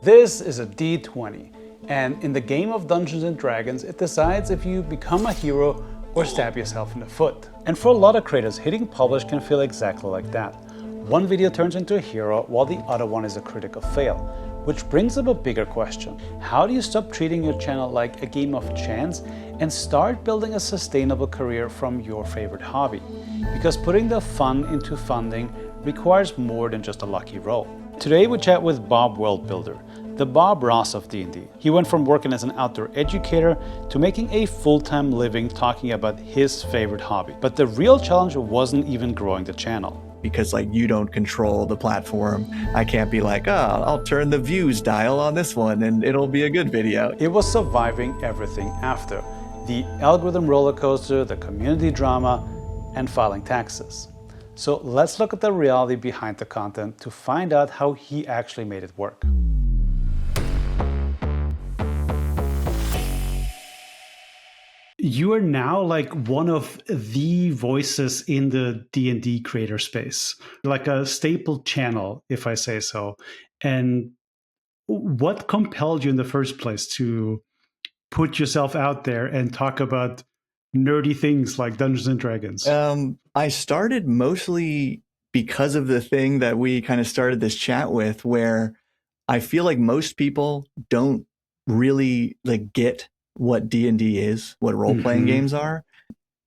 This is a D20, and in the game of Dungeons and Dragons, it decides if you become a hero or stab yourself in the foot. And for a lot of creators, hitting publish can feel exactly like that. One video turns into a hero while the other one is a critical fail. Which brings up a bigger question. How do you stop treating your channel like a game of chance and start building a sustainable career from your favorite hobby? Because putting the fun into funding requires more than just a lucky roll. Today we chat with Bob Worldbuilder, the Bob Ross of D&D. He went from working as an outdoor educator to making a full-time living talking about his favorite hobby. But the real challenge wasn't even growing the channel. Because you don't control the platform. I can't be like, oh, I'll turn the views dial on this one and it'll be a good video. It was surviving everything after. The algorithm roller coaster, the community drama, and filing taxes. So let's look at the reality behind the content to find out how he actually made it work. You are now one of the voices in the D&D creator space, like a staple channel, if I say so. And what compelled you in the first place to put yourself out there and talk about nerdy things like Dungeons and Dragons? I started mostly because of the thing that we kind of started this chat with, where I feel like most people don't really get what D&D is, what role-playing games are.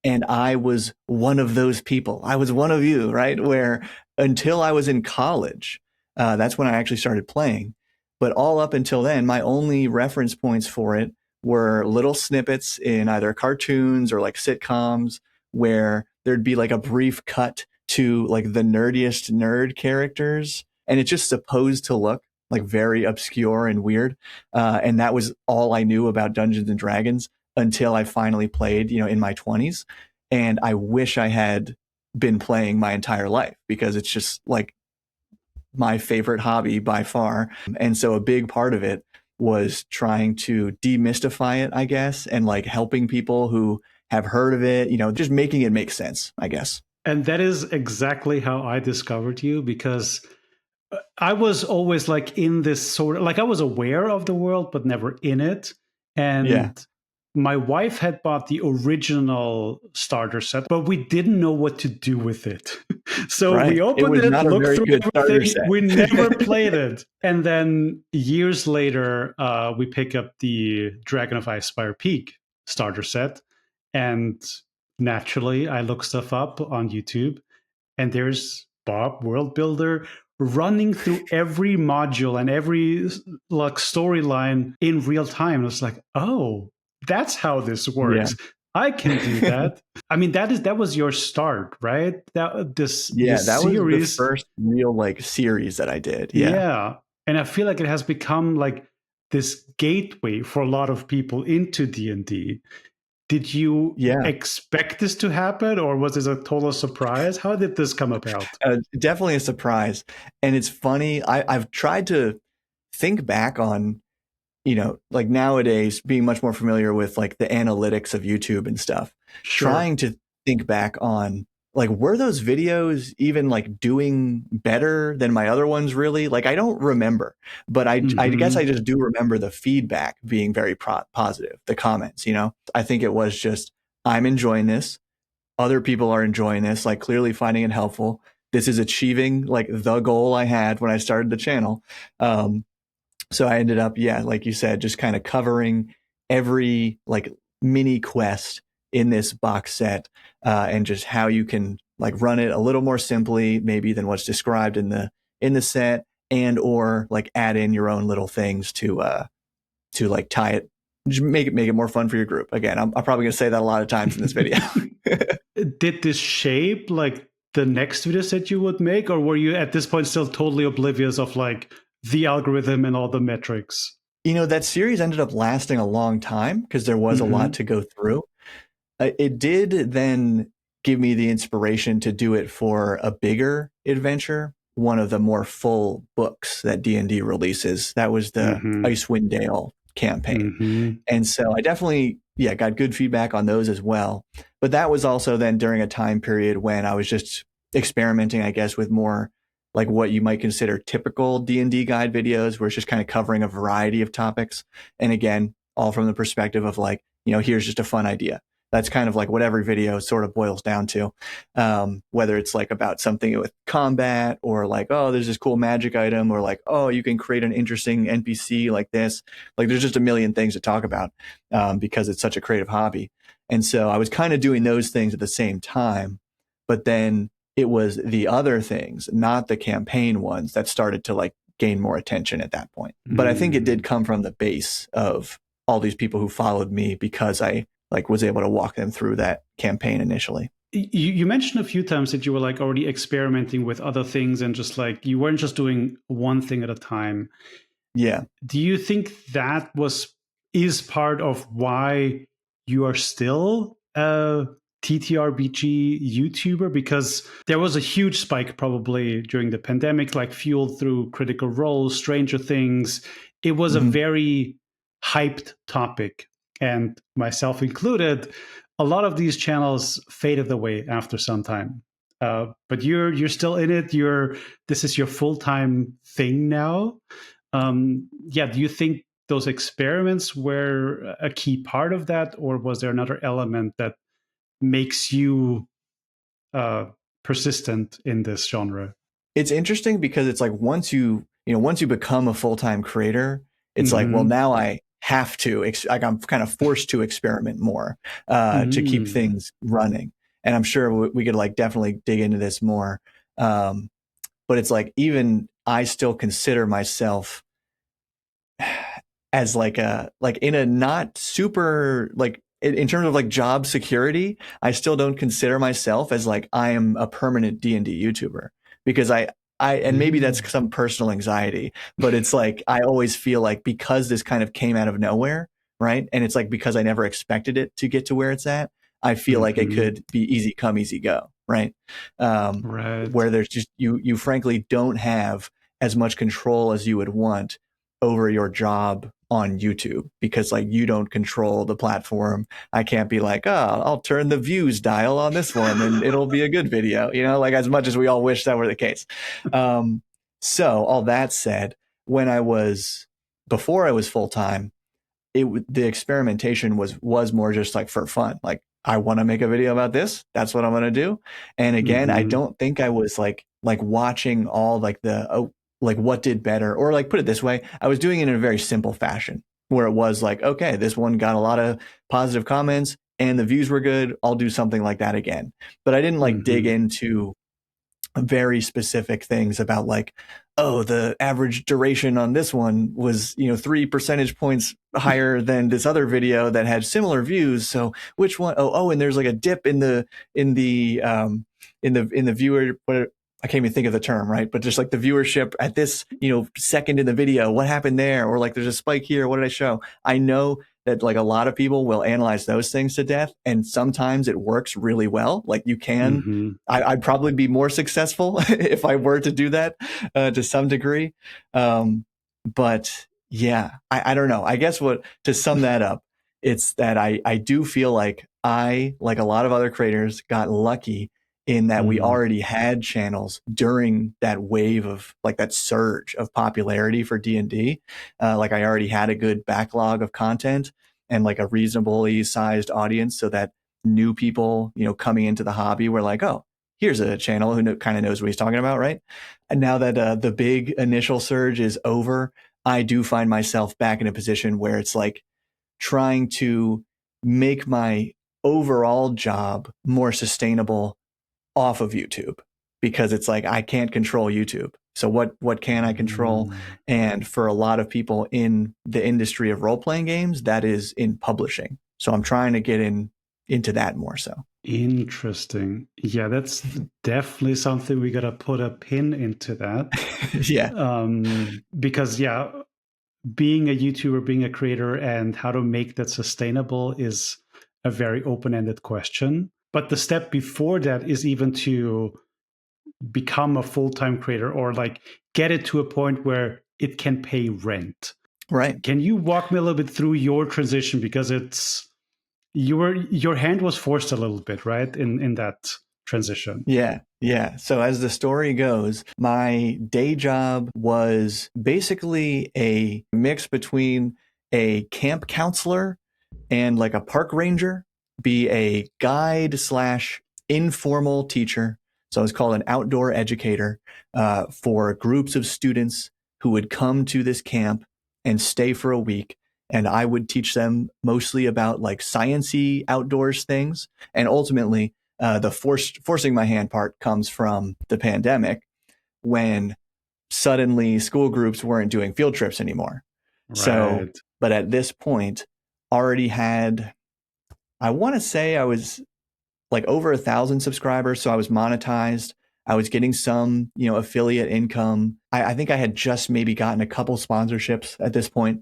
And I was one of those people. I was one of you, right? Where until I was in college, that's when I actually started playing. But all up until then, my only reference points for it were little snippets in either cartoons or sitcoms where there'd be a brief cut to the nerdiest nerd characters. And it's just supposed to look very obscure and weird. And that was all I knew about Dungeons and Dragons until I finally played, in my 20s. And I wish I had been playing my entire life because it's just my favorite hobby by far. And so a big part of it was trying to demystify it, I guess, and helping people who have heard of it, just making it make sense, I guess. And that is exactly how I discovered you, because I was always in this sort of I was aware of the world, but never in it. And my wife had bought the original starter set, but we didn't know what to do with it. So we opened it, looked through everything. We never played it. And then years later, we pick up the Dragon of Icespire Peak starter set. And naturally, I look stuff up on YouTube. And there's Bob Worldbuilder running through every module and every storyline in real time. It's oh, that's how this works. Yeah. I can do that. I mean, that was your start, right? This series was the first real series that I did. Yeah. And I feel like it has become this gateway for a lot of people into D&D. Did you expect this to happen, or was this a total surprise? How did this come about? Definitely a surprise. And it's funny. I've tried to think back on, nowadays being much more familiar with the analytics of YouTube and stuff, trying to think back on were those videos even doing better than my other ones really? I don't remember, but I guess I just do remember the feedback being very positive, the comments, I think it was just, I'm enjoying this. Other people are enjoying this, clearly finding it helpful. This is achieving the goal I had when I started the channel. So I ended up, like you said, just kind of covering every mini quest in this box set, and just how you can run it a little more simply maybe than what's described in the set, and or add in your own little things to tie it, just make it more fun for your group. Again, I'm probably going to say that a lot of times in this video. Did this shape the next videos that you would make, or were you at this point still totally oblivious of the algorithm and all the metrics? That series ended up lasting a long time because there was a lot to go through. It did then give me the inspiration to do it for a bigger adventure, one of the more full books that D&D releases. That was the Icewind Dale campaign. And so I definitely, got good feedback on those as well. But that was also then during a time period when I was just experimenting, I guess, with more like what you might consider typical D&D guide videos, where it's just kind of covering a variety of topics. And again, all from the perspective of like, here's just a fun idea. That's kind of like what every video sort of boils down to. Whether it's like about something with combat, or like, oh, there's this cool magic item, or like, oh, you can create an interesting NPC like this. Like there's just a million things to talk about because it's such a creative hobby. And so I was kind of doing those things at the same time, but then it was the other things, not the campaign ones, that started to like gain more attention at that point. But I think it did come from the base of all these people who followed me because I like was able to walk them through that campaign initially. You mentioned a few times that you were like already experimenting with other things and just like you weren't just doing one thing at a time. Yeah. Do you think that is part of why you are still a TTRPG YouTuber? Because there was a huge spike probably during the pandemic, like fueled through Critical Role, Stranger Things. It was a very hyped topic, and myself included. A lot of these channels faded away after some time. But you're still in it. This is your full-time thing now. Do you think those experiments were a key part of that, or was there another element that makes you persistent in this genre? It's interesting because it's like once you become a full-time creator, it's like, well, now I have to, like I'm kind of forced to experiment more to keep things running. And I'm sure we could like definitely dig into this more. But it's like, even I still consider myself as like in a not super, like in terms of like job security, I still don't consider myself as like I am a permanent D&D YouTuber, because and maybe that's some personal anxiety, but it's like I always feel like because this kind of came out of nowhere, right? And it's like because I never expected it to get to where it's at, I feel like it could be easy come, easy go, right? Where there's just you frankly don't have as much control as you would want over your job on YouTube, because like you don't control the platform. I can't be like, oh, I'll turn the views dial on this one and it'll be a good video, like as much as we all wish that were the case. So all that said, before I was full-time, the experimentation was more just like for fun. Like, I want to make a video about this. That's what I'm going to do. And again, I don't think I was like watching all like like what did better, or like put it this way, I was doing it in a very simple fashion where it was like, okay, this one got a lot of positive comments and the views were good. I'll do something like that again. But I didn't like dig into very specific things about like, oh, the average duration on this one was 3 percentage points higher than this other video that had similar views. So which one? Oh, and there's like a dip in the viewer. I can't even think of the term, right? But just like the viewership at this, second in the video, what happened there? Or like there's a spike here. What did I show? I know that like a lot of people will analyze those things to death, and sometimes it works really well. Like you can, I'd probably be more successful if I were to do that to some degree. But yeah, I don't know. I guess to sum that up, it's that I do feel like like a lot of other creators, got lucky in that we already had channels during that wave of like that surge of popularity for D&D. Like I already had a good backlog of content and like a reasonably sized audience, so that new people, coming into the hobby were like, oh, here's a channel who kind of knows what he's talking about, right? And now that the big initial surge is over, I do find myself back in a position where it's like trying to make my overall job more sustainable off of YouTube, because it's like I can't control YouTube. So what can I control? And for a lot of people in the industry of role-playing games, that is in publishing. So I'm trying to get into that more so. Interesting. Yeah, that's definitely something we got to put a pin into that. Yeah. Because being a YouTuber, being a creator, and how to make that sustainable is a very open-ended question. But the step before that is even to become a full-time creator, or like get it to a point where it can pay rent. Right. Can you walk me a little bit through your transition? Because your hand was forced a little bit, right? In that transition. Yeah. Yeah. So as the story goes, my day job was basically a mix between a camp counselor and like a park ranger, be a guide slash informal teacher. So I was called an outdoor educator for groups of students who would come to this camp and stay for a week. And I would teach them mostly about like sciencey outdoors things. And ultimately, the forcing my hand part comes from the pandemic when suddenly school groups weren't doing field trips anymore. So, Right. but at this point, already had, I want to say I was like over 1,000 subscribers. So I was monetized. I was getting some, affiliate income. I think I had just maybe gotten a couple sponsorships at this point.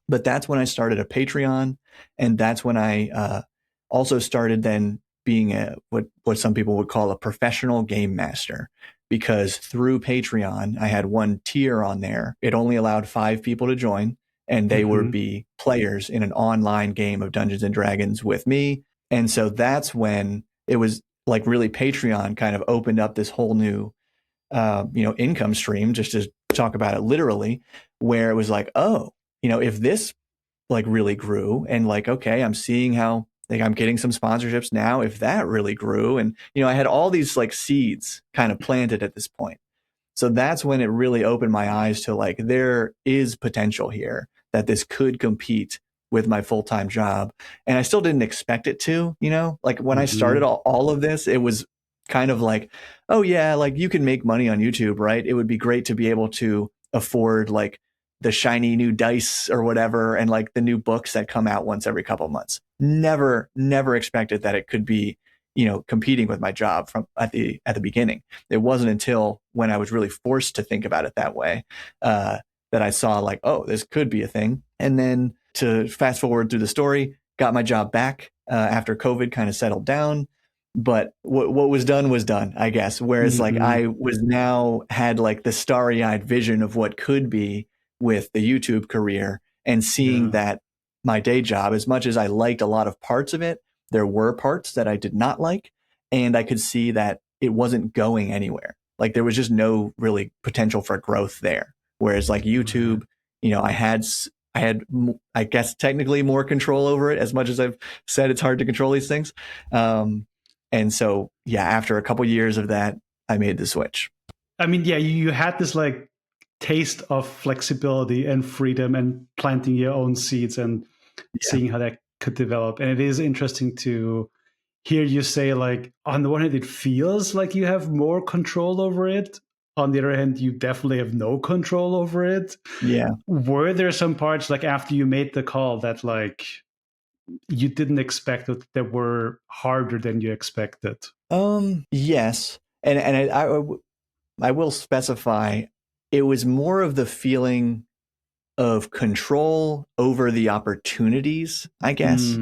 But that's when I started a Patreon, and that's when I also started then being what some people would call a professional game master. Because through Patreon, I had one tier on there. It only allowed 5 people to join, and they would be players in an online game of Dungeons and Dragons with me. And so that's when it was like really Patreon kind of opened up this whole new income stream, just to talk about it literally, where it was like, oh, if this like really grew and like, okay, I'm seeing how like I'm getting some sponsorships now, if that really grew. And, I had all these like seeds kind of planted at this point. So that's when it really opened my eyes to like, there is potential here that this could compete with my full-time job. And I still didn't expect it to, like when I started all of this, it was kind of like, oh yeah, like you can make money on YouTube, right? It would be great to be able to afford like the shiny new dice or whatever, and like the new books that come out once every couple of months. Never expected that it could be, competing with my job from at the beginning. It wasn't until when I was really forced to think about it that way that I saw like, oh, this could be a thing. And then to fast forward through the story, got my job back after COVID kind of settled down. But what was done, I guess. Whereas like I was now had like the starry-eyed vision of what could be with the YouTube career, and seeing that my day job, as much as I liked a lot of parts of it, there were parts that I did not like. And I could see that it wasn't going anywhere. Like there was just no really potential for growth there. Whereas like YouTube, I had, I guess technically more control over it, as much as I've said it's hard to control these things. And so, yeah, after a couple years of that, I made the switch. I mean, yeah, you had this like taste of flexibility and freedom and planting your own seeds and seeing how that could develop. And it is interesting to hear you say, like, on the one hand, it feels like you have more control over it. On the other hand, you definitely have no control over it. Yeah. Were there some parts, like after you made the call, that like you didn't expect that were harder than you expected? Yes. And I will specify, it was more of the feeling of control over the opportunities, I guess.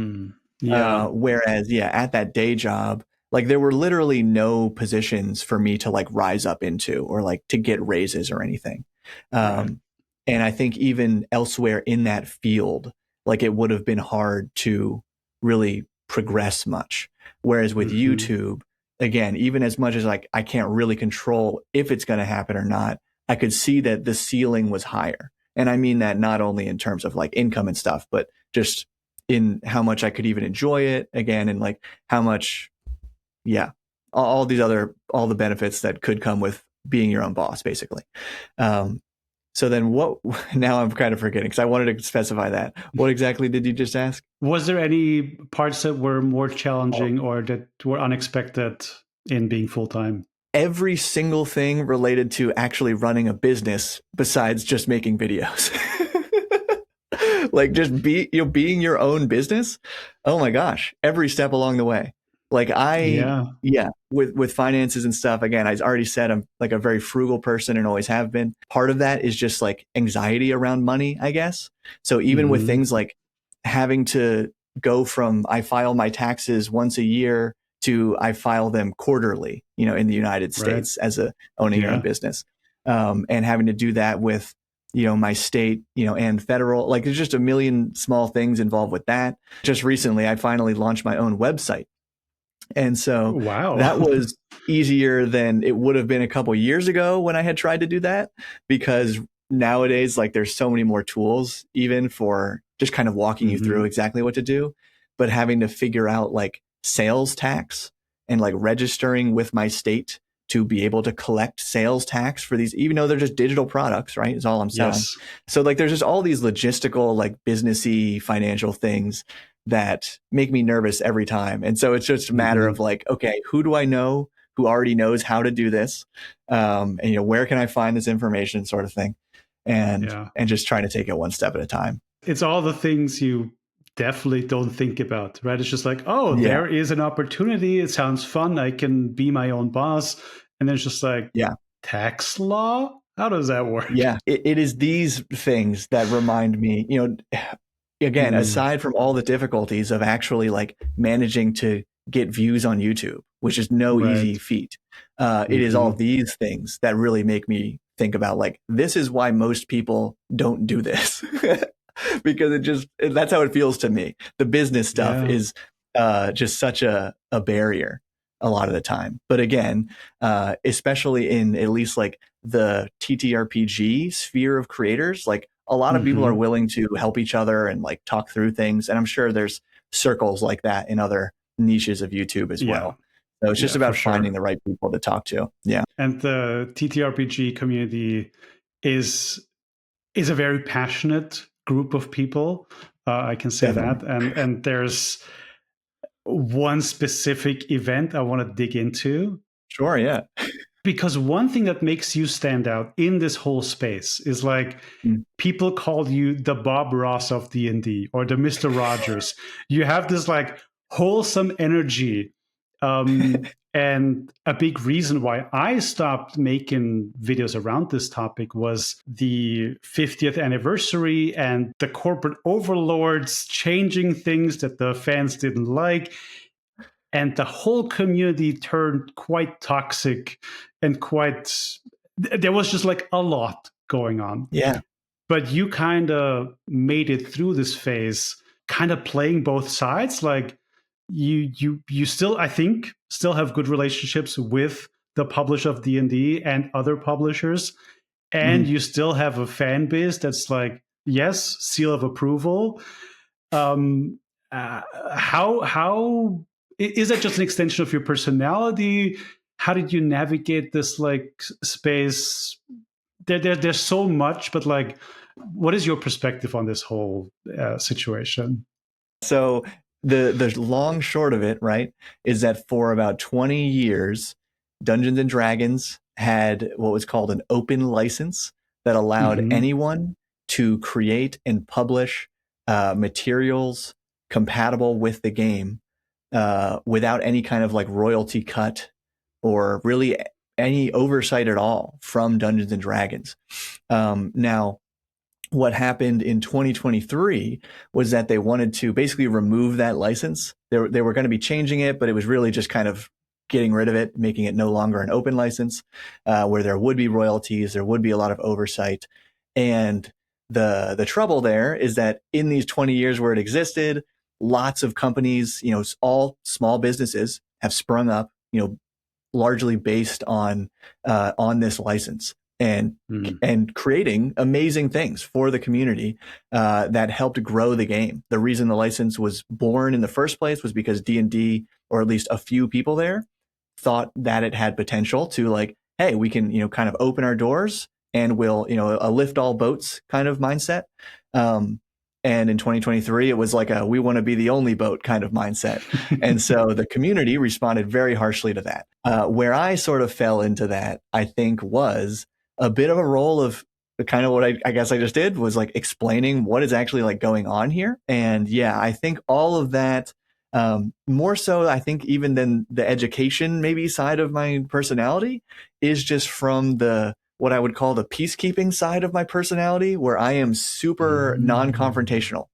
Whereas, at that day job, like there were literally no positions for me to like rise up into or like to get raises or anything. And I think even elsewhere in that field, like it would have been hard to really progress much. Whereas with YouTube, again, even as much as like I can't really control if it's going to happen or not, I could see that the ceiling was higher. And I mean that not only in terms of like income and stuff, but just in how much I could even enjoy it again, and like how much, all the benefits that could come with being your own boss, basically. So then now I'm kind of forgetting, because I wanted to specify that. What exactly did you just ask? Was there any parts that were more challenging or that were unexpected in being full-time? Every single thing related to actually running a business besides just making videos. Like just being your own business. Oh my gosh. Every step along the way. Like with finances and stuff, again, I already said I'm like a very frugal person and always have been. Part of that is just like anxiety around money, I guess. So even with things like having to go from I file my taxes once a year to I file them quarterly, in the United States as owning your own business, and having to do that with, my state, and federal, like there's just a million small things involved with that. Just recently, I finally launched my own website. And so that was, easier than it would have been a couple years ago when I had tried to do that, because nowadays, like, there's so many more tools even for just kind of walking you through exactly what to do, but having to figure out like sales tax and like registering with my state to be able to collect sales tax for these, even though they're just digital products, right? Is all I'm selling. Yes. So like, there's just all these logistical, like businessy financial things that make me nervous every time. And so it's just a matter of like, okay, who do I know who already knows how to do this? And, you know, where can I find this information, sort of thing. And just trying to take it one step at a time. It's all the things you definitely don't think about, right? It's just like, oh, there is an opportunity. It sounds fun. I can be my own boss. And then it's just like, tax law? How does that work? Yeah, it is these things that remind me, you know, again, aside from all the difficulties of actually like managing to get views on YouTube, which is no easy feat. It is all these things that really make me think about like, this is why most people don't do this. Because that's how it feels to me. The business stuff is just such a barrier a lot of the time. But again, especially in at least like the TTRPG sphere of creators, like a lot of people are willing to help each other and like talk through things. And I'm sure there's circles like that in other niches of YouTube as well. So it's just about finding the right people to talk to. Yeah. And the TTRPG community is a very passionate group of people. I can say that. And there's one specific event I want to dig into. Sure, yeah. Because one thing that makes you stand out in this whole space is like people call you the Bob Ross of D&D or the Mr. Rogers. You have this like wholesome energy. And a big reason why I stopped making videos around this topic was the 50th anniversary and the corporate overlords changing things that the fans didn't like. And the whole community turned quite toxic and there was just like a lot going on. Yeah. But you kind of made it through this phase, kind of playing both sides. Like you still, I think, still have good relationships with the publisher of D&D and other publishers. And you still have a fan base that's like, yes, seal of approval. How is that just an extension of your personality? How did you navigate this like space? There's so much, but like, what is your perspective on this whole situation? So the long short of it, right, is that for about 20 years, Dungeons and Dragons had what was called an open license that allowed anyone to create and publish materials compatible with the game without any kind of like royalty cut or really any oversight at all from Dungeons and Dragons. Now, what happened in 2023 was that they wanted to basically remove that license. They were going to be changing it, but it was really just kind of getting rid of it, making it no longer an open license, where there would be royalties, there would be a lot of oversight. And the trouble there is that in these 20 years where it existed, lots of companies, you know, all small businesses have sprung up, you know, largely based on this license. And creating amazing things for the community that helped grow the game. The reason the license was born in the first place was because D&D, or at least a few people there, thought that it had potential to like, hey, we can, you know, kind of open our doors and we'll, you know, a lift all boats kind of mindset. And in 2023, it was like a we want to be the only boat kind of mindset. And so the community responded very harshly to that. Where I sort of fell into that, I think, was a bit of a role of kind of what I guess I just did was like explaining what is actually like going on here. And yeah, I think all of that, more so, I think even than the education maybe side of my personality, is just from what I would call the peacekeeping side of my personality, where I am super non-confrontational.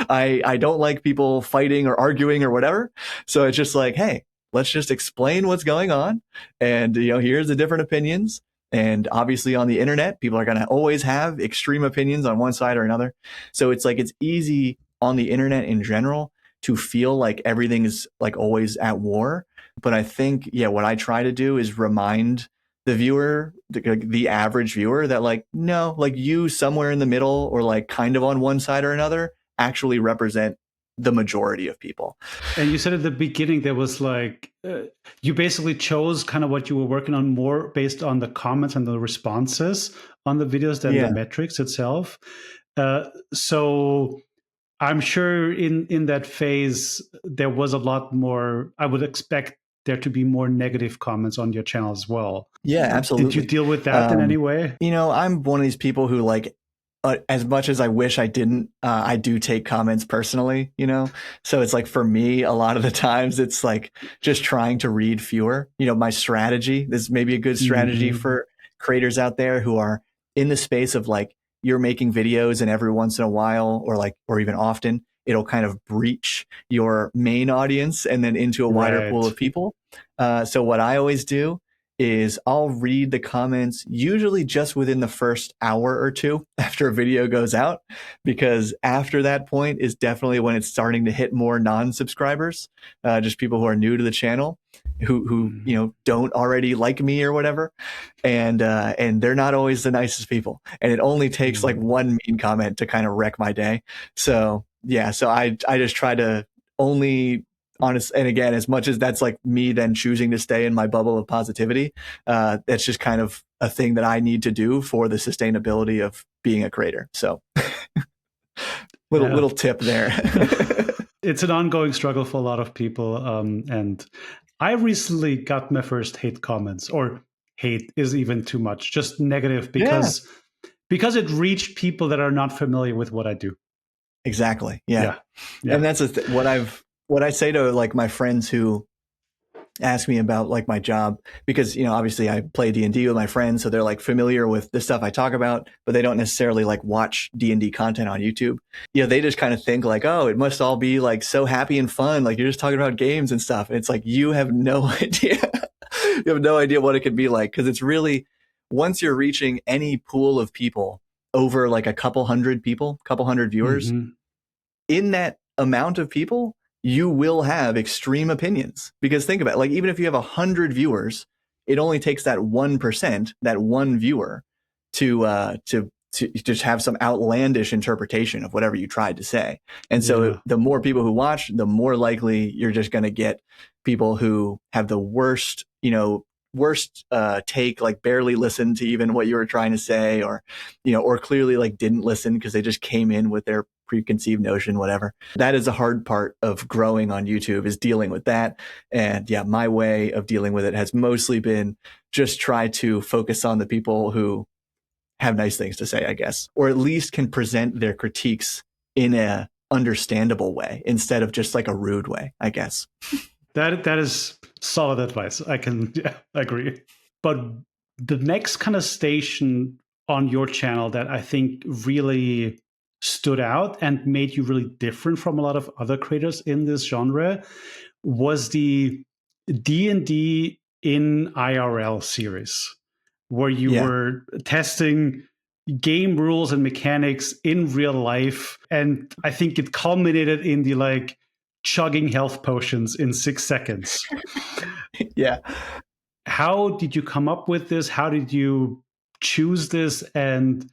I don't like people fighting or arguing or whatever. So it's just like, hey, let's just explain what's going on. And, you know, here's the different opinions. And obviously on the internet, people are going to always have extreme opinions on one side or another. So it's like, it's easy on the internet in general to feel like everything is like always at war. But I think, yeah, what I try to do is remind the viewer, the average viewer, that like, no, like you somewhere in the middle or like kind of on one side or another actually represent the majority of people. And you said at the beginning there was like, you basically chose kind of what you were working on more based on the comments and the responses on the videos than the metrics itself. So I'm sure in that phase, there was a lot more, I would expect there to be more negative comments on your channel as well. Yeah, absolutely. Did you deal with that in any way? You know, I'm one of these people who like, as much as I wish I didn't, I do take comments personally, you know? So it's like, for me, a lot of the times it's like just trying to read fewer. You know, my strategy, this may be a good strategy for creators out there who are in the space of like, you're making videos and every once in a while, or even often, it'll kind of breach your main audience and then into a wider pool of people. So what I always do is I'll read the comments usually just within the first hour or two after a video goes out, because after that point is definitely when it's starting to hit more non-subscribers, just people who are new to the channel, who you know, don't already like me or whatever, and they're not always the nicest people, and it only takes like one mean comment to kind of wreck my day. So yeah, so I just try to only, honest, and again, as much as that's like me then choosing to stay in my bubble of positivity, that's just kind of a thing that I need to do for the sustainability of being a creator. So little tip there. It's an ongoing struggle for a lot of people. And I recently got my first hate comments, or hate is even too much, just negative, because it reached people that are not familiar with what I do. Exactly. Yeah. And that's what I say to like my friends who ask me about like my job, because, you know, obviously I play D&D with my friends, so they're like familiar with the stuff I talk about, but they don't necessarily like watch D&D content on YouTube. You know, they just kind of think like, oh, it must all be like so happy and fun, like you're just talking about games and stuff. And it's like, you have no idea. You have no idea what it could be like, because it's really, once you're reaching any pool of people over like a couple hundred viewers, in that amount of people, you will have extreme opinions. Because think about it, like even if you have 100 viewers, it only takes that 1%, that one viewer, to just have some outlandish interpretation of whatever you tried to say. And so the more people who watch, the more likely you're just going to get people who have the worst, you know, take, like barely listened to even what you were trying to say, or, you know, or clearly like didn't listen because they just came in with their preconceived notion, whatever. That is a hard part of growing on YouTube, is dealing with that. And yeah, my way of dealing with it has mostly been just try to focus on the people who have nice things to say, I guess, or at least can present their critiques in a understandable way instead of just like a rude way, I guess. That is solid advice. I can agree. But the next kind of station on your channel that I think really stood out and made you really different from a lot of other creators in this genre was the D&D in IRL series, where you were testing game rules and mechanics in real life. And I think it culminated in the like chugging health potions in 6 seconds. Yeah. How did you come up with this? How did you choose this? And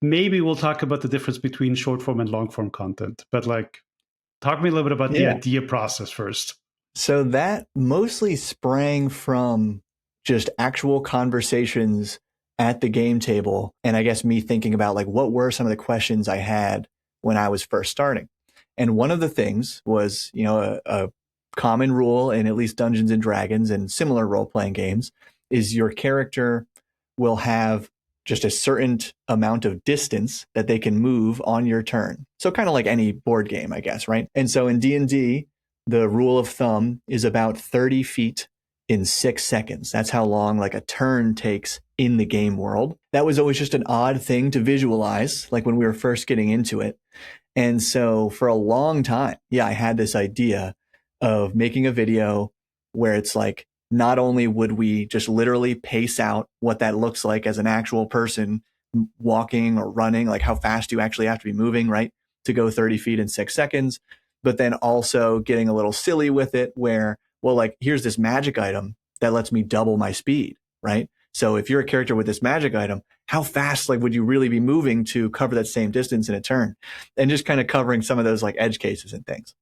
maybe we'll talk about the difference between short form and long form content. But like, talk to me a little bit about the idea process first. So that mostly sprang from just actual conversations at the game table. And I guess me thinking about like, what were some of the questions I had when I was first starting? And one of the things was, you know, a common rule in at least Dungeons and Dragons and similar role-playing games is your character will have just a certain amount of distance that they can move on your turn. So kind of like any board game, I guess, right? And so in D&D, the rule of thumb is about 30 feet in 6 seconds. That's how long like a turn takes in the game world. That was always just an odd thing to visualize, like when we were first getting into it. And so for a long time, I had this idea of making a video where it's like, not only would we just literally pace out what that looks like as an actual person walking or running, like how fast you actually have to be moving, right, to go 30 feet in 6 seconds, but then also getting a little silly with it, where well, like, here's this magic item that lets me double my speed, right? So if you're a character with this magic item, how fast like would you really be moving to cover that same distance in a turn? And just kind of covering some of those like edge cases and things.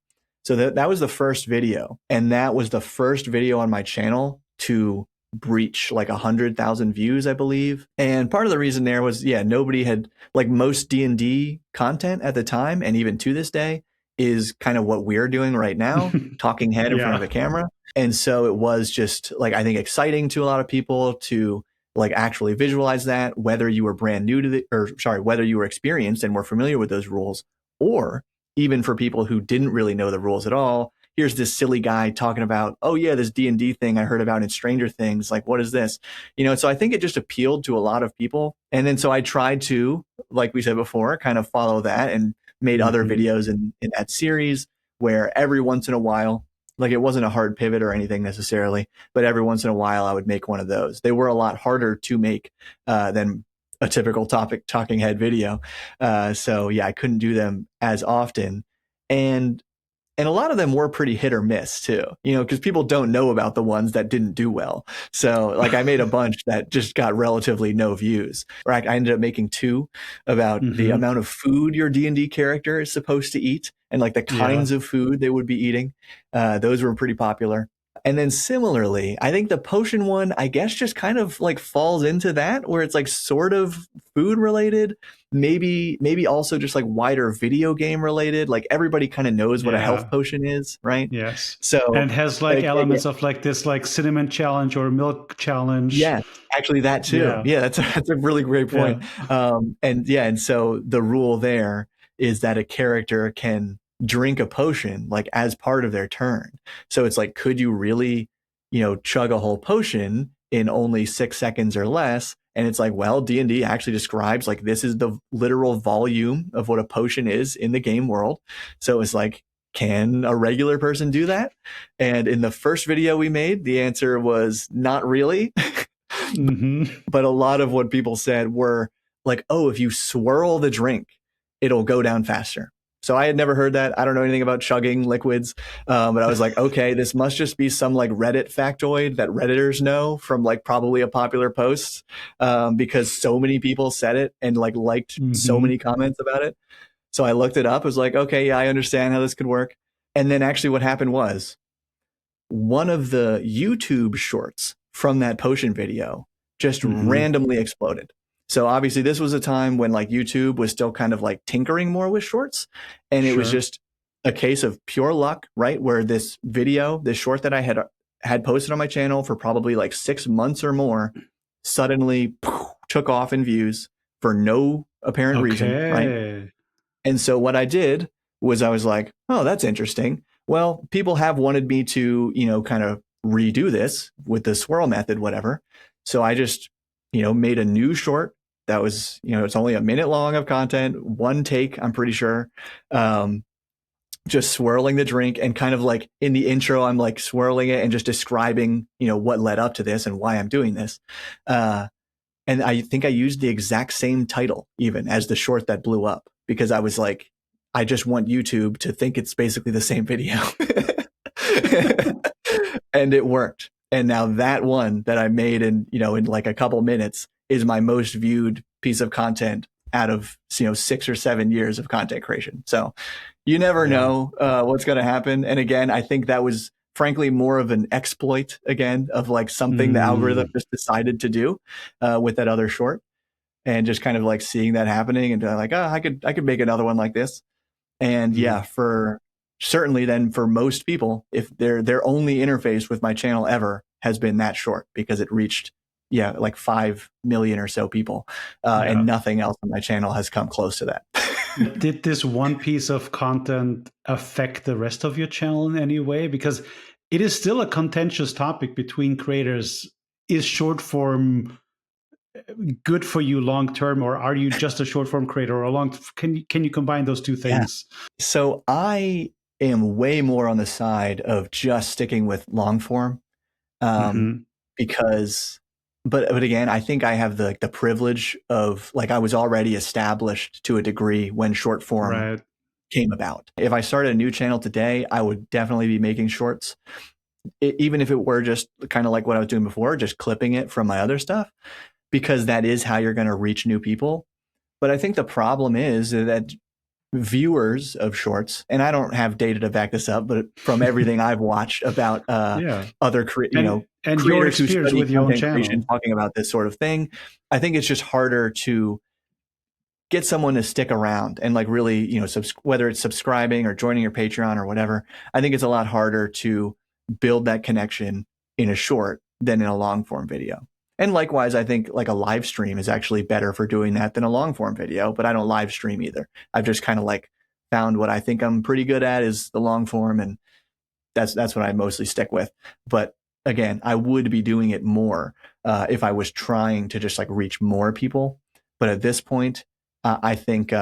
So that was the first video. And that was the first video on my channel to breach like 100,000 views, I believe. And part of the reason there was, nobody had, like, most D&D content at the time, and even to this day, is kind of what we're doing right now, talking head in front of a camera. And so it was just like, I think, exciting to a lot of people to like actually visualize that, whether you were brand new to whether you were experienced and were familiar with those rules, or even for people who didn't really know the rules at all. Here's this silly guy talking about, oh yeah, this D&D thing I heard about in Stranger Things. Like, what is this? So I think it just appealed to a lot of people. And then so I tried to, like we said before, kind of follow that and made other videos in that series where every once in a while, like, it wasn't a hard pivot or anything necessarily, but every once in a while I would make one of those. They were a lot harder to make than a typical talking head video. So yeah, I couldn't do them as often. And a lot of them were pretty hit or miss too, because people don't know about the ones that didn't do well. So like I made a bunch that just got relatively no views. Or I ended up making 2 about the amount of food your D&D character is supposed to eat and like the kinds of food they would be eating. Those were pretty popular. And then similarly, I think the potion one, I guess, just kind of like falls into that, where it's like sort of food related, maybe also just like wider video game related. Like everybody kind of knows what a health potion is, right? Yes. So and has like elements of like this like cinnamon challenge or milk challenge. Yeah, actually that too. Yeah, that's a really great point. And so the rule there is that a character can drink a potion like as part of their turn. So it's like, could you really, chug a whole potion in only 6 seconds or less? And it's like, well, D&D actually describes like this is the literal volume of what a potion is in the game world. So it's like, can a regular person do that? And in the first video we made, the answer was not really. But a lot of what people said were like, oh, if you swirl the drink, it'll go down faster. So I had never heard that. I don't know anything about chugging liquids. But I was like, okay, this must just be some like Reddit factoid that Redditors know from like probably a popular post, because so many people said it and like liked so many comments about it. So I looked it up. I was like, okay, yeah, I understand how this could work. And then actually what happened was one of the YouTube shorts from that potion video just randomly exploded. So obviously this was a time when like YouTube was still kind of like tinkering more with shorts. And it was just a case of pure luck, right? Where this short that I had posted on my channel for probably like 6 months or more, suddenly took off in views for no apparent reason, right? And so what I did was I was like, oh, that's interesting. Well, people have wanted me to, kind of redo this with the swirl method, whatever. So I just, made a new short that was, it's only a minute long of content, one take, I'm pretty sure. Just swirling the drink, and kind of like in the intro, I'm like swirling it and just describing, what led up to this and why I'm doing this. And I think I used the exact same title even as the short that blew up, because I was like, I just want YouTube to think it's basically the same video. And it worked. And now that one that I made in like a couple minutes is my most viewed piece of content out of, 6 or 7 years of content creation. So you never know what's going to happen. And again, I think that was frankly more of an exploit again of like something the algorithm just decided to do with that other short, and just kind of like seeing that happening and like, oh, I could make another one like this. And for certainly then for most people, if their only interface with my channel ever has been that short, because it reached like 5 million or so people, and nothing else on my channel has come close to that. Did this one piece of content affect the rest of your channel in any way? Because it is still a contentious topic between creators. Is short form good for you long term, or are you just a short form creator? Or can you combine those two things? So I am way more on the side of just sticking with long form, because. But again, I think I have the privilege of like, I was already established to a degree when short form came about. If I started a new channel today, I would definitely be making shorts. even if it were just kind of like what I was doing before, just clipping it from my other stuff, because that is how you're going to reach new people. But I think the problem is that viewers of shorts, and I don't have data to back this up, but from everything I've watched about other and your creators who experience study with your own content creation channel talking about this sort of thing, I think it's just harder to get someone to stick around and like really, whether it's subscribing or joining your Patreon or whatever. I think it's a lot harder to build that connection in a short than in a long form video. And likewise, I think like a live stream is actually better for doing that than a long form video, but I don't live stream either. I've just kind of like found what I think I'm pretty good at is the long form, and that's what I mostly stick with. But again, I would be doing it more if I was trying to just like reach more people. But at this point, I think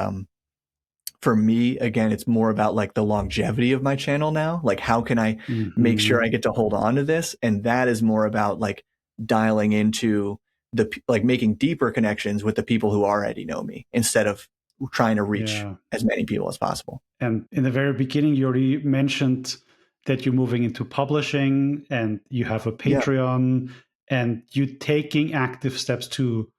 for me, again, it's more about like the longevity of my channel now. Like, how can I make sure I get to hold on to this? And that is more about like dialing into like making deeper connections with the people who already know me instead of trying to reach as many people as possible. And in the very beginning, you already mentioned that you're moving into publishing and you have a Patreon and you taking active steps to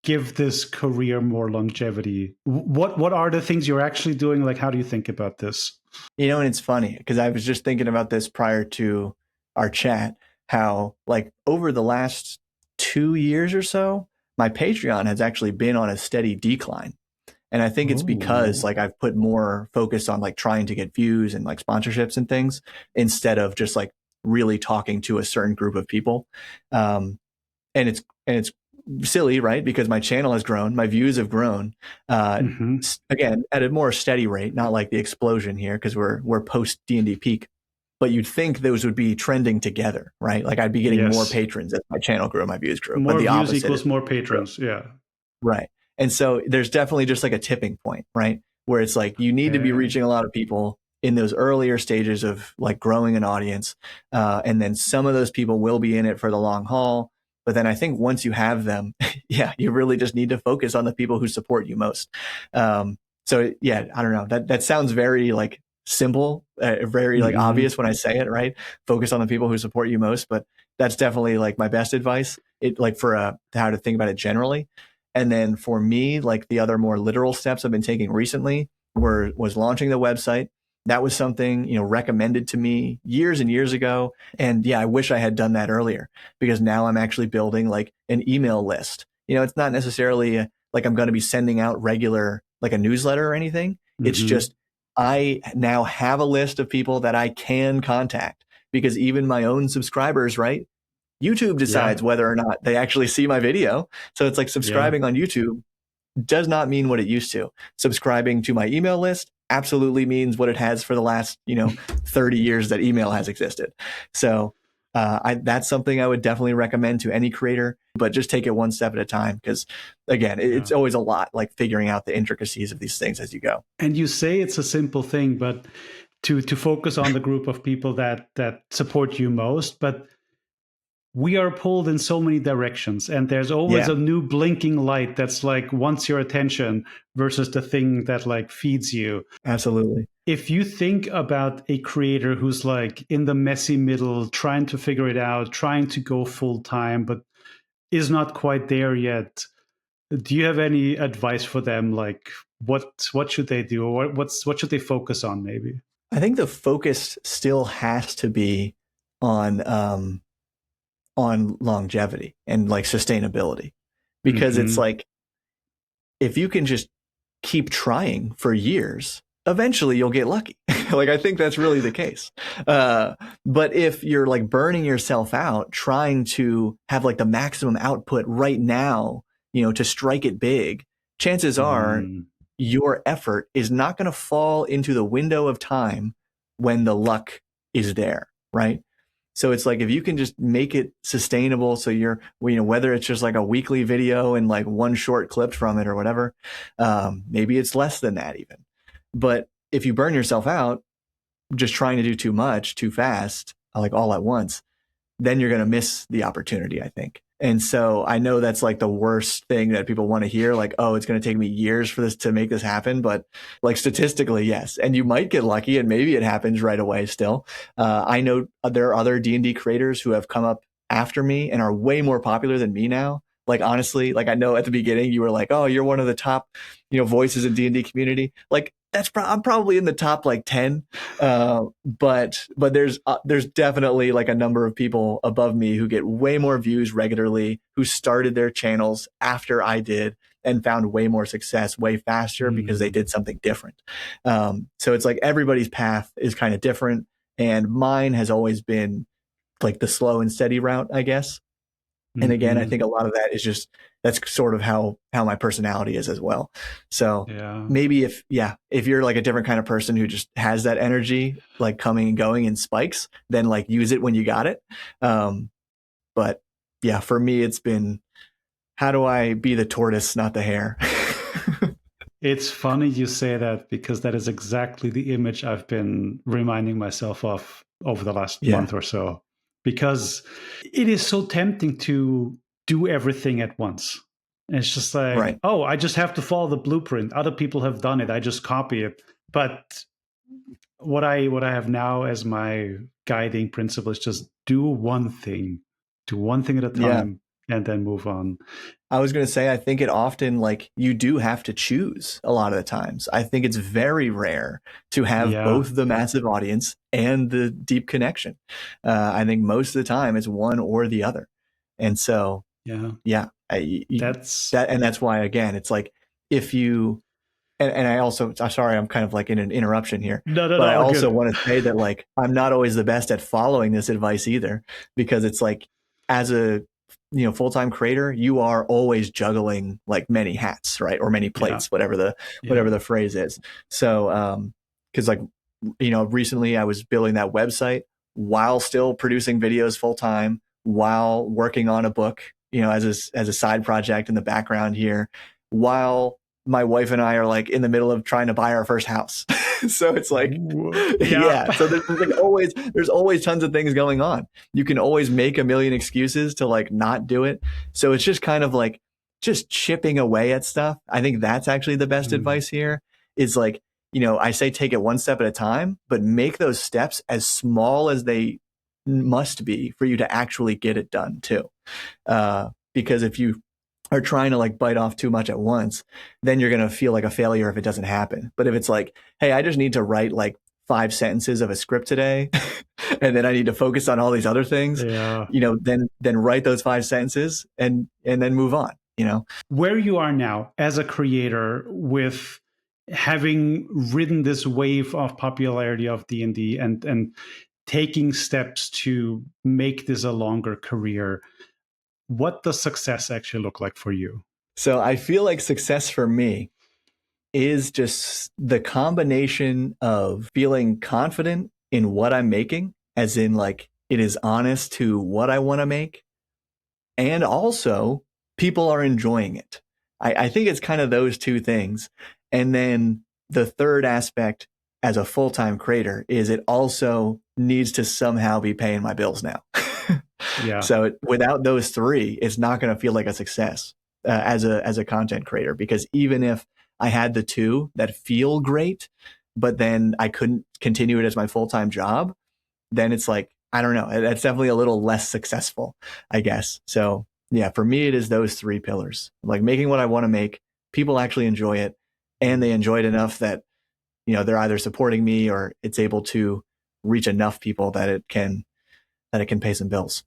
give this career more longevity. What are the things you're actually doing? Like, how do you think about this? And it's funny because I was just thinking about this prior to our chat, how like over the last 2 years or so, my Patreon has actually been on a steady decline. And I think it's because like I've put more focus on like trying to get views and like sponsorships and things instead of just like really talking to a certain group of people. And it's silly, right? Because my channel has grown, my views have grown, again, at a more steady rate, not like the explosion here because we're post D&D peak. But you'd think those would be trending together, right? Like I'd be getting more patrons as my channel grew, my views grew. More but the views opposite equals more patrons, Right. And so there's definitely just like a tipping point, right? Where it's like you need to be reaching a lot of people in those earlier stages of like growing an audience. And then some of those people will be in it for the long haul. But then I think once you have them, you really just need to focus on the people who support you most. So yeah, I don't know. That sounds very like simple, very like obvious when I say it, right? Focus on the people who support you most. But that's definitely like my best advice. It like for how to think about it generally. And then for me, like the other more literal steps I've been taking recently was launching the website. That was something, recommended to me years and years ago. And I wish I had done that earlier because now I'm actually building like an email list. It's not necessarily like I'm going to be sending out regular, like a newsletter or anything. It's just, I now have a list of people that I can contact because even my own subscribers, right? YouTube decides whether or not they actually see my video. So it's like subscribing on YouTube does not mean what it used to. Subscribing to my email list absolutely means what it has for the last, 30 years that email has existed. So that's something I would definitely recommend to any creator, but just take it one step at a time. Because again, it's always a lot like figuring out the intricacies of these things as you go. And you say it's a simple thing, but to focus on the group of people that support you most, but we are pulled in so many directions and there's always a new blinking light that's like wants your attention versus the thing that like feeds you. Absolutely. If you think about a creator who's like in the messy middle, trying to figure it out, trying to go full time, but is not quite there yet, do you have any advice for them? Like what should they do? Or what should they focus on maybe? I think the focus still has to be on longevity and like sustainability, because it's like, if you can just keep trying for years, eventually you'll get lucky. Like, I think that's really the case. But if you're like burning yourself out, trying to have like the maximum output right now, to strike it big, chances are your effort is not going to fall into the window of time when the luck is there, right? So it's like, if you can just make it sustainable, so you're, whether it's just like a weekly video and like one short clip from it or whatever, maybe it's less than that even. But if you burn yourself out just trying to do too much, too fast, like all at once, then you're going to miss the opportunity, I think. And so I know that's like the worst thing that people want to hear, like, oh, it's going to take me years for this to make this happen. But like statistically, yes. And you might get lucky and maybe it happens right away still. I know there are other D&D creators who have come up after me and are way more popular than me now. Like, honestly, like I know at the beginning you were like, oh, you're one of the top, voices in D&D community. Like I'm probably in the top like 10. But there's definitely like a number of people above me who get way more views regularly, who started their channels after I did and found way more success way faster because they did something different. So it's like everybody's path is kind of different. And mine has always been like the slow and steady route, I guess. And again, I think a lot of that is just, that's sort of how my personality is as well. So maybe if you're like a different kind of person who just has that energy, like coming and going in spikes, then like use it when you got it. But yeah, for me, it's been, how do I be the tortoise, not the hare? It's funny you say that, because that is exactly the image I've been reminding myself of over the last month or so. Because it is so tempting to do everything at once. And it's just like, oh, I just have to follow the blueprint. Other people have done it. I just copy it. But what I have now as my guiding principle is just do one thing at a time, and then move on. I was going to say, I think it often, like, you do have to choose a lot of the times. I think it's very rare to have both the massive audience and the deep connection. I think most of the time it's one or the other. And so, that's why, again, it's like, if you, and I also, I'm sorry, I'm kind of like in an interruption here, but I also want to say that, like, I'm not always the best at following this advice either, because it's like, as a full-time creator, you are always juggling like many hats, right? Or many plates, whatever the phrase is. So, cause like, recently I was building that website while still producing videos full-time, while working on a book, as a side project in the background here, while my wife and I are like in the middle of trying to buy our first house. So it's like, So there's always tons of things going on. You can always make a million excuses to like not do it. So it's just kind of like just chipping away at stuff. I think that's actually the best advice here, is like, I say take it one step at a time, but make those steps as small as they must be for you to actually get it done too. Because if you are trying to like bite off too much at once, then you're going to feel like a failure if it doesn't happen. But if it's like, hey, I just need to write like 5 sentences of a script today, and then I need to focus on all these other things, then write those 5 sentences and then move on, Where you are now as a creator, with having ridden this wave of popularity of D&D and taking steps to make this a longer career, what does success actually look like for you? So I feel like success for me is just the combination of feeling confident in what I'm making, as in like it is honest to what I want to make, and also people are enjoying it. I think it's kind of those two things. And then the third aspect as a full-time creator is it also needs to somehow be paying my bills now. So without those three, it's not going to feel like a success as a content creator, because even if I had the two that feel great, but then I couldn't continue it as my full-time job, then it's like, I don't know, that's definitely a little less successful, I guess. So yeah, for me, it is those 3 pillars, like making what I want to make, people actually enjoy it, and they enjoy it enough that, they're either supporting me or it's able to reach enough people that it can pay some bills.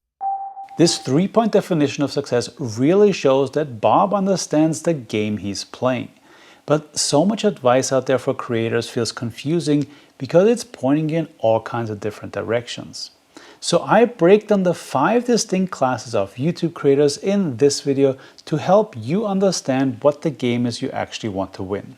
This 3-point definition of success really shows that Bob understands the game he's playing. But so much advice out there for creators feels confusing because it's pointing in all kinds of different directions. So I break down the 5 distinct classes of YouTube creators in this video to help you understand what the game is you actually want to win.